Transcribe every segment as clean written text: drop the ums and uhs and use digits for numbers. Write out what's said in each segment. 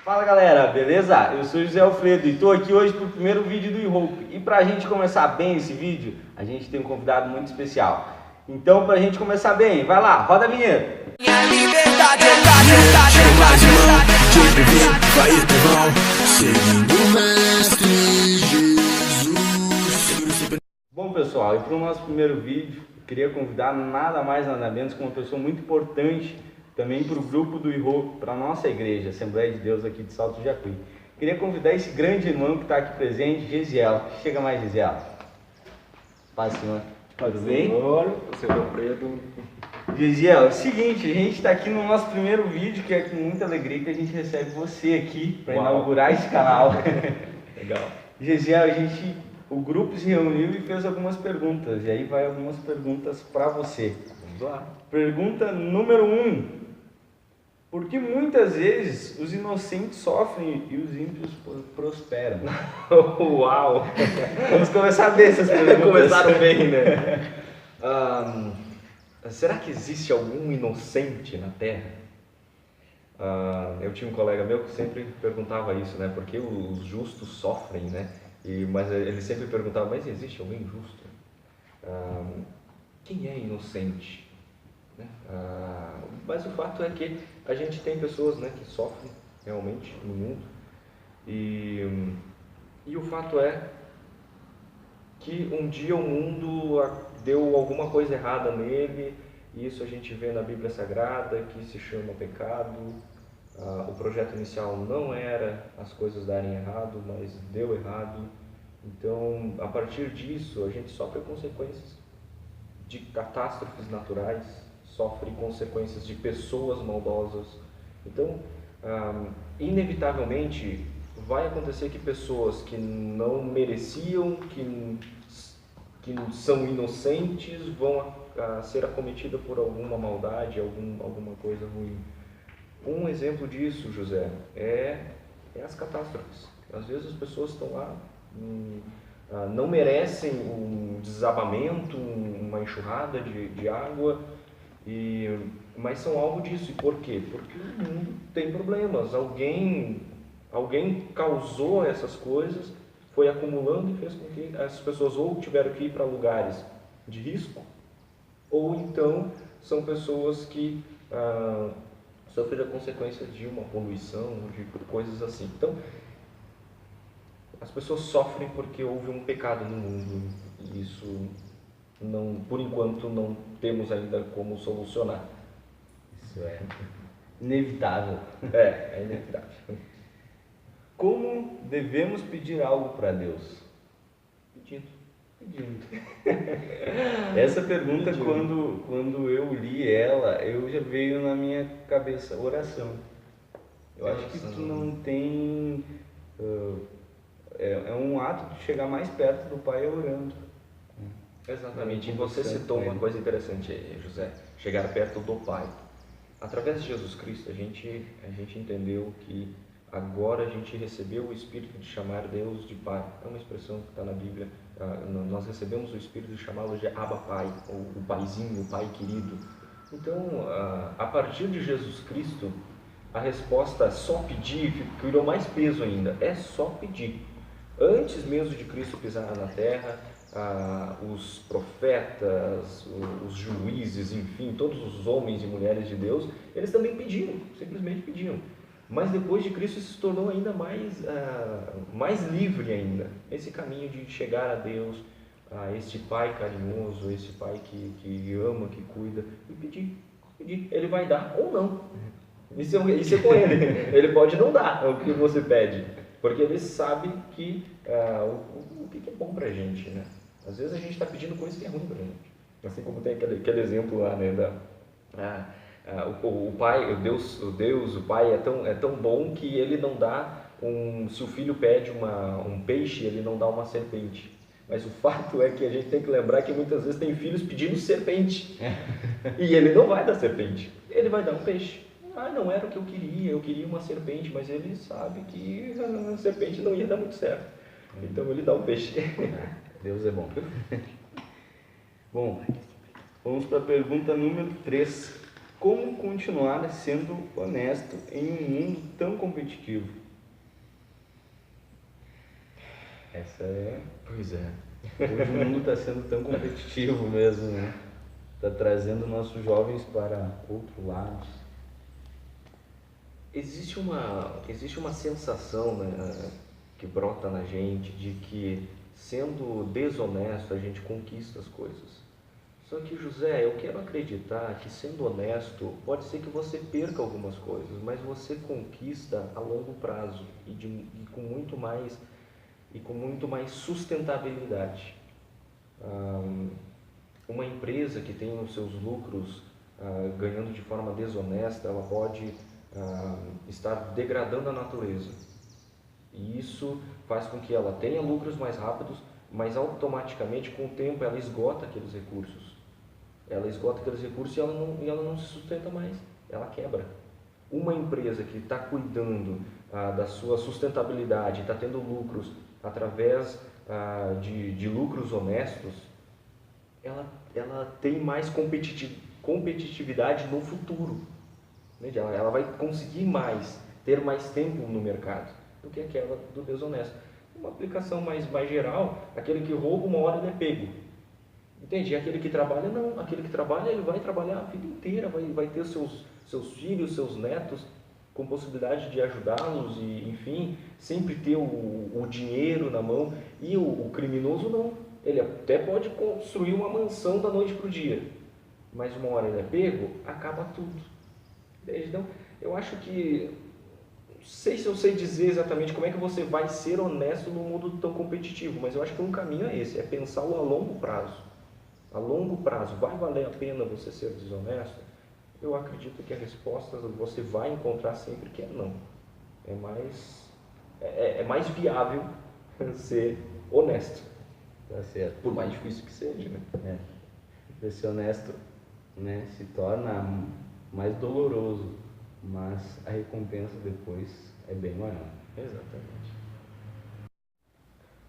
Fala galera, beleza? Eu sou José Alfredo e estou aqui hoje para o primeiro vídeo do eHope. E para a gente começar bem esse vídeo, a gente tem um convidado muito especial. Então, para a gente começar bem, vai lá, roda a vinheta! Minha liberdade é vai irmão, seguindo o mestre Jesus. Bom pessoal, e para o nosso primeiro vídeo, eu queria convidar nada mais nada menos que uma pessoa muito importante também para o grupo do eHope, para a nossa igreja, Assembleia de Deus aqui de Salto de Jacuí. Queria convidar esse grande irmão que está aqui presente, Gesiel. Chega mais, Gesiel. Paz, Senhor. Tudo bem? Senhor, José Alfredo. Gesiel, é o seguinte, a gente está aqui no nosso primeiro vídeo, que é com muita alegria que a gente recebe você aqui para inaugurar esse canal. Legal. Gesiel, o grupo se reuniu e fez algumas perguntas, e aí vai algumas perguntas para você. Vamos lá. Pergunta número 1. Por que muitas vezes os inocentes sofrem e os ímpios prosperam? Uau! Vamos começar bem essas perguntas. Começaram bem, né? Será que existe algum inocente na Terra? Eu tinha um colega meu que sempre perguntava isso, né? Por que os justos sofrem, né? Mas ele sempre perguntava, mas existe alguém justo? Quem é inocente? Né? Mas o fato é que a gente tem pessoas, né, que sofrem realmente no mundo e o fato é que um dia o mundo deu alguma coisa errada nele, e isso a gente vê na Bíblia Sagrada, que se chama pecado. O projeto inicial não era as coisas darem errado, mas deu errado. Então, a partir disso, a gente sofre consequências de catástrofes naturais, sofre consequências de pessoas maldosas. Então, inevitavelmente, vai acontecer que pessoas que não mereciam, que são inocentes, vão ser acometidas por alguma maldade, alguma coisa ruim. Um exemplo disso, José, é as catástrofes. Às vezes as pessoas estão lá, não merecem um desabamento, uma enxurrada de água, mas são alvo disso. E por quê? Porque o mundo tem problemas. Alguém causou essas coisas, foi acumulando e fez com que as pessoas ou tiveram que ir para lugares de risco, ou então são pessoas que sofreram a consequência de uma poluição, de coisas assim. Então, as pessoas sofrem porque houve um pecado no mundo, e isso por enquanto não temos ainda como solucionar. Isso é inevitável. É inevitável. Como devemos pedir algo para Deus? Pedindo. Essa pergunta, quando eu li ela, já veio na minha cabeça oração. Eu acho que tu não tem... É um ato de chegar mais perto do Pai orando. Exatamente. E você citou uma coisa interessante, José, chegar perto do Pai. Através de Jesus Cristo, a gente entendeu que agora a gente recebeu o Espírito de chamar Deus de Pai. É uma expressão que está na Bíblia. Nós recebemos o Espírito de chamá-lo de Abba Pai, ou o Paizinho, o Pai querido. Então, a partir de Jesus Cristo, a resposta é só pedir criou mais peso ainda. É só pedir. Antes mesmo de Cristo pisar na terra, os profetas, os juízes, enfim, todos os homens e mulheres de Deus, eles também pediam, simplesmente pediam. Mas depois de Cristo se tornou ainda mais livre ainda, esse caminho de chegar a Deus, a este Pai carinhoso, esse Pai que ama, que cuida, e pedir. Ele vai dar ou não. Isso é com ele. Ele pode não dar o que você pede, porque ele sabe que o que é bom pra gente, né? Às vezes a gente está pedindo coisa que é ruim pra gente. Assim como tem aquele exemplo lá, né, o Pai, o Pai é tão bom que ele não dá se o filho pede um peixe, ele não dá uma serpente. Mas o fato é que a gente tem que lembrar que muitas vezes tem filhos pedindo serpente. E ele não vai dar serpente, ele vai dar um peixe. Não era o que eu queria uma serpente, mas ele sabe que a serpente não ia dar muito certo. Então ele dá um peixe. Deus é bom. Bom, vamos para a pergunta número 3. Como continuar sendo honesto em um mundo tão competitivo? Essa é... Pois é. Hoje o mundo está sendo tão competitivo mesmo, né? Está trazendo nossos jovens para outro lado. Existe uma sensação, né, que brota na gente de que sendo desonesto a gente conquista as coisas. Só que, José, eu quero acreditar que sendo honesto, pode ser que você perca algumas coisas, mas você conquista a longo prazo e com muito mais sustentabilidade. Uma empresa que tem os seus lucros ganhando de forma desonesta, ela pode estar degradando a natureza. E isso faz com que ela tenha lucros mais rápidos, mas automaticamente, com o tempo, ela esgota aqueles recursos. E ela não se sustenta mais, ela quebra. Uma empresa que está cuidando da sua sustentabilidade, está tendo lucros através de lucros honestos, ela tem mais competitividade no futuro. Ela vai conseguir ter mais tempo no mercado do que aquela do desonesto. Uma aplicação mais geral, aquele que rouba uma hora ele é pego. Entende? E aquele que trabalha, não. Aquele que trabalha, ele vai trabalhar a vida inteira, vai ter seus filhos, seus netos, com possibilidade de ajudá-los e, enfim, sempre ter o dinheiro na mão. E o criminoso não. Ele até pode construir uma mansão da noite para o dia, mas uma hora ele é pego, acaba tudo. Então, eu acho que, não sei se eu sei dizer exatamente como é que você vai ser honesto num mundo tão competitivo, mas eu acho que um caminho é esse, é pensar a longo prazo. A longo prazo, vai valer a pena você ser desonesto? Eu acredito que a resposta você vai encontrar sempre que é não. É mais viável ser honesto. Tá certo. Por mais difícil que seja, né? Ser honesto, né, se torna mais doloroso, mas a recompensa depois é bem maior. Exatamente.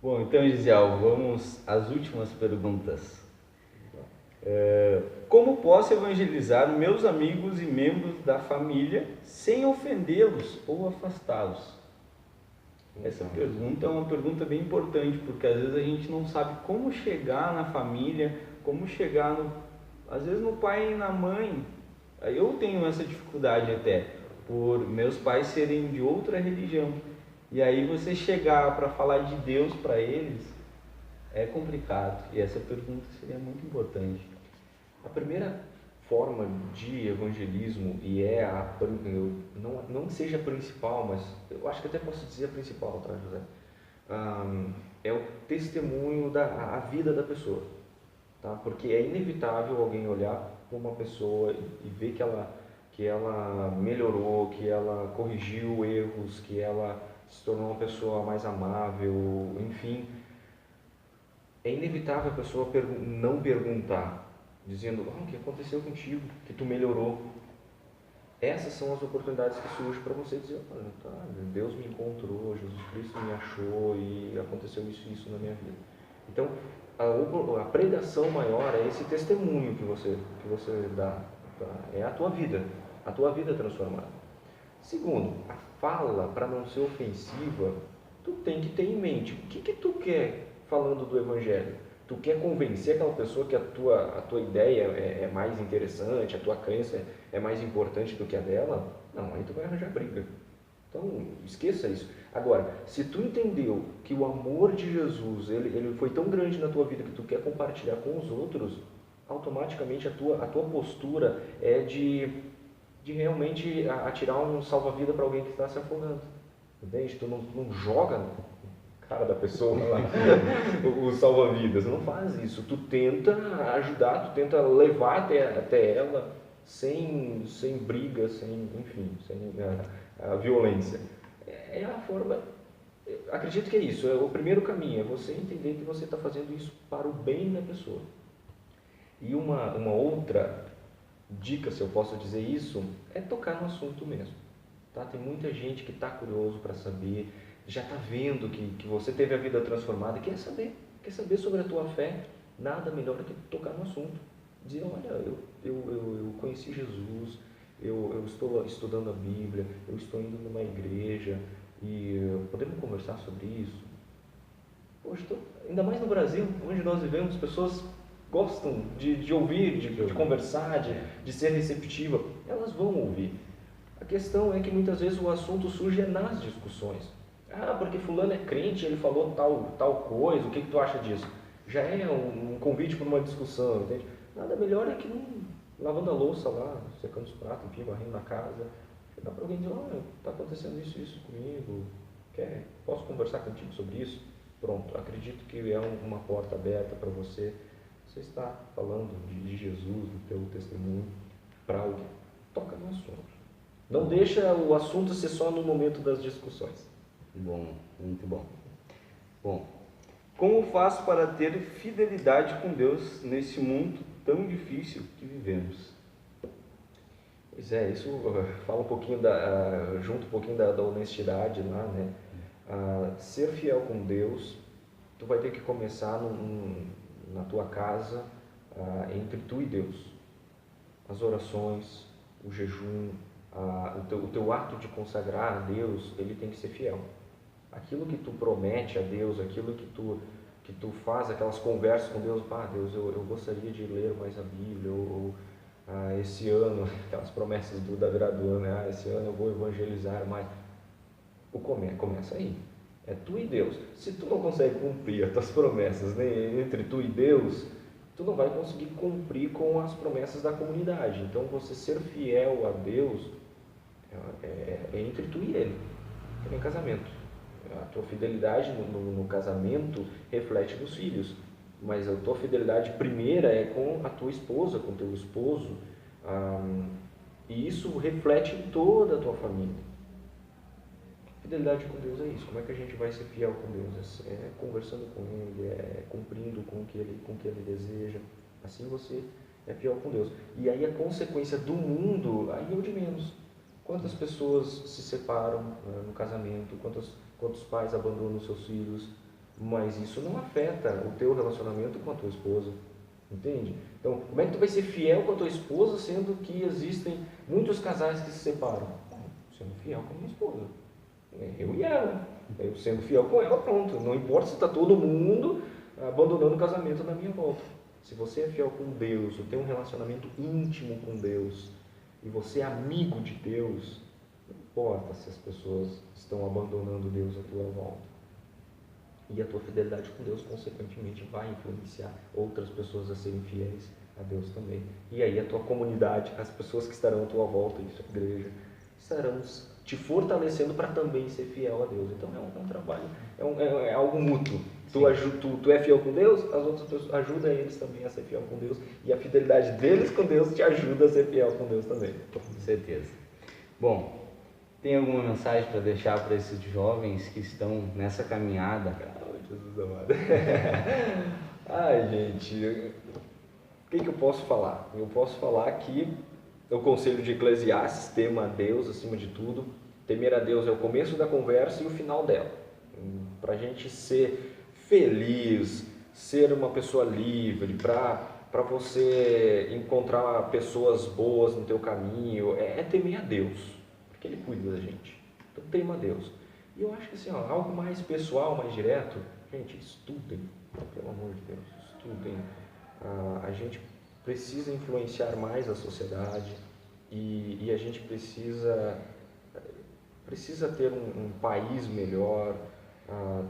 Bom, então, Gisele, vamos às últimas perguntas. Como posso evangelizar meus amigos e membros da família sem ofendê-los ou afastá-los? Essa pergunta é uma pergunta bem importante, porque às vezes a gente não sabe como chegar na família, como chegar, às vezes, no pai e na mãe. Eu tenho essa dificuldade até, por meus pais serem de outra religião. E aí você chegar para falar de Deus para eles é complicado. E essa pergunta seria muito importante. A primeira forma de evangelismo, e não seja a principal, mas eu acho que até posso dizer a principal, tá, José? É o testemunho da vida da pessoa, tá? Porque é inevitável alguém olhar para uma pessoa e ver que ela melhorou, que ela corrigiu erros, que ela se tornou uma pessoa mais amável, enfim. É inevitável a pessoa não perguntar, dizendo, o que aconteceu contigo, que tu melhorou. Essas são as oportunidades que surgem para você dizer, tá, Deus me encontrou, Jesus Cristo me achou e aconteceu isso e isso na minha vida. Então, a pregação maior é esse testemunho que você dá, é a tua vida transformada. Segundo, a fala, para não ser ofensiva, tu tem que ter em mente, o que tu quer falando do Evangelho? Tu quer convencer aquela pessoa que a tua ideia é mais interessante, a tua crença é mais importante do que a dela? Não, aí tu vai arranjar briga. Então, esqueça isso. Agora, se tu entendeu que o amor de Jesus, ele foi tão grande na tua vida que tu quer compartilhar com os outros, automaticamente a tua postura é de realmente atirar um salva-vida para alguém que está se afogando. Entende? Tu não joga cara da pessoa lá, o salva-vidas, não faz isso, tu tenta ajudar, tu tenta levar até ela sem briga, sem a violência. É a forma, acredito que é isso, o primeiro caminho, é você entender que você está fazendo isso para o bem da pessoa. E uma outra dica, se eu posso dizer isso, é tocar no assunto mesmo. Tá? Tem muita gente que está curioso para saber, já está vendo que você teve a vida transformada, quer saber sobre a tua fé, nada melhor do que tocar no assunto. Dizer, olha, eu conheci Jesus, eu estou estudando a Bíblia, eu estou indo numa igreja e podemos conversar sobre isso? Poxa, ainda mais no Brasil, onde nós vivemos, pessoas gostam de ouvir, de conversar, de ser receptiva. Elas vão ouvir. A questão é que muitas vezes o assunto surge nas discussões. Ah, porque fulano é crente, ele falou tal coisa, o que tu acha disso? Já é um convite para uma discussão, entende? Nada melhor é que lavando a louça lá, secando os pratos, enfim, varrendo na casa, chegar para alguém e dizer, olha, está acontecendo isso comigo, posso conversar contigo sobre isso? Pronto, acredito que é uma porta aberta para você. Você está falando de Jesus, do teu testemunho, para alguém. Toca no assunto. Não deixa o assunto ser só no momento das discussões. Bom, muito bom. Bom, como faço para ter fidelidade com Deus nesse mundo tão difícil que vivemos? Pois é, isso fala um pouquinho junto um pouquinho da honestidade lá, né? Ser fiel com Deus, tu vai ter que começar na tua casa, entre tu e Deus. As orações, o jejum, o teu ato de consagrar a Deus, ele tem que ser fiel. Aquilo que tu promete a Deus, aquilo que tu faz, aquelas conversas com Deus, Deus, eu gostaria de ler mais a Bíblia, ou esse ano, aquelas promessas da virada do ano, né? Esse ano eu vou evangelizar mais. Começa aí. É tu e Deus. Se tu não consegue cumprir as tuas promessas, né, entre tu e Deus, tu não vai conseguir cumprir com as promessas da comunidade. Então, você ser fiel a Deus é entre tu e Ele. É em casamento. A tua fidelidade no casamento reflete nos filhos. Mas a tua fidelidade primeira é com a tua esposa, com o teu esposo. E isso reflete em toda a tua família. Fidelidade com Deus é isso. Como é que a gente vai ser fiel com Deus? É conversando com Ele, é cumprindo com o que Ele deseja. Assim você é fiel com Deus. E aí a consequência do mundo, aí é o de menos. Quantas pessoas se separam no casamento, quantos pais abandonam seus filhos, mas isso não afeta o teu relacionamento com a tua esposa. Entende? Então, como é que tu vai ser fiel com a tua esposa, sendo que existem muitos casais que se separam? Sendo fiel com a minha esposa. Eu e ela. Eu sendo fiel com ela, pronto. Não importa se está todo mundo abandonando o casamento na minha volta. Se você é fiel com Deus, você tem um relacionamento íntimo com Deus, e você é amigo de Deus, não importa se as pessoas estão abandonando Deus à tua volta. E a tua fidelidade com Deus, consequentemente, vai influenciar outras pessoas a serem fiéis a Deus também. E aí a tua comunidade, as pessoas que estarão à tua volta, isso, a igreja, estarão te fortalecendo para também ser fiel a Deus. Então é um trabalho, é algo mútuo. Tu é fiel com Deus, as outras pessoas ajudam eles também a ser fiel com Deus, e a fidelidade deles com Deus te ajuda a ser fiel com Deus também. Com certeza. Bom, tem alguma mensagem para deixar para esses jovens que estão nessa caminhada? Jesus amado. Ai, gente, o que eu posso falar? Eu posso falar que o conselho de Eclesiastes, tema a Deus acima de tudo. Temer a Deus é o começo da conversa e o final dela. Para a gente ser feliz, ser uma pessoa livre, para você encontrar pessoas boas no teu caminho, é temer a Deus, porque Ele cuida da gente. Então tema a Deus. E eu acho que assim, algo mais pessoal, mais direto, gente, estudem, pelo amor de Deus, estudem. A gente precisa influenciar mais a sociedade e a gente precisa ter um país melhor,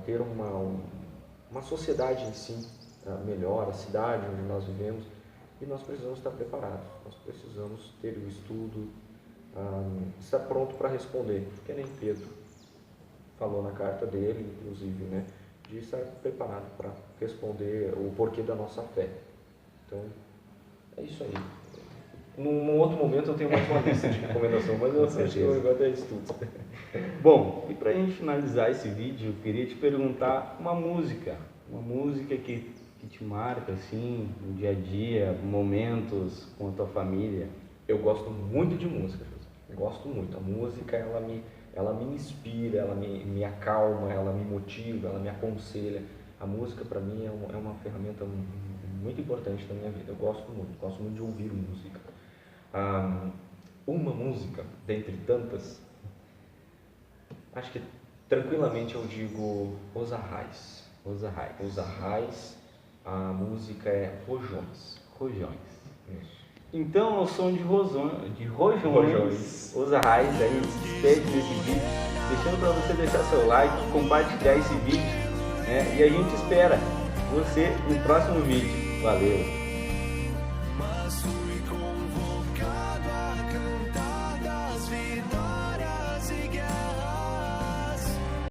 ter uma sociedade em si melhor, a cidade onde nós vivemos, e nós precisamos estar preparados, nós precisamos ter o estudo, estar pronto para responder, porque nem Pedro falou na carta dele, inclusive, né, de estar preparado para responder o porquê da nossa fé. Então, é isso aí. Num outro momento eu tenho mais uma lista de recomendação, mas eu acho que eu até estudo. Bom, e para a gente finalizar esse vídeo, eu queria te perguntar uma música que te marca, assim, no dia a dia, momentos com a tua família. Eu gosto muito de música, gosto muito. A música, ela me inspira, ela me acalma, ela me motiva, ela me aconselha. A música, para mim, é uma ferramenta muito importante na minha vida. Eu gosto muito de ouvir música. Uma música, dentre tantas, acho que tranquilamente eu digo Os Arrais. Os Arrais. Os Arrais, a música é Rojões. Rojões. Isso. Então, ao som de Rojões, Rojões. Os Arrais, a gente se despede desse vídeo, deixando para você deixar seu like, compartilhar esse vídeo, né? E a gente espera você no próximo vídeo. Valeu!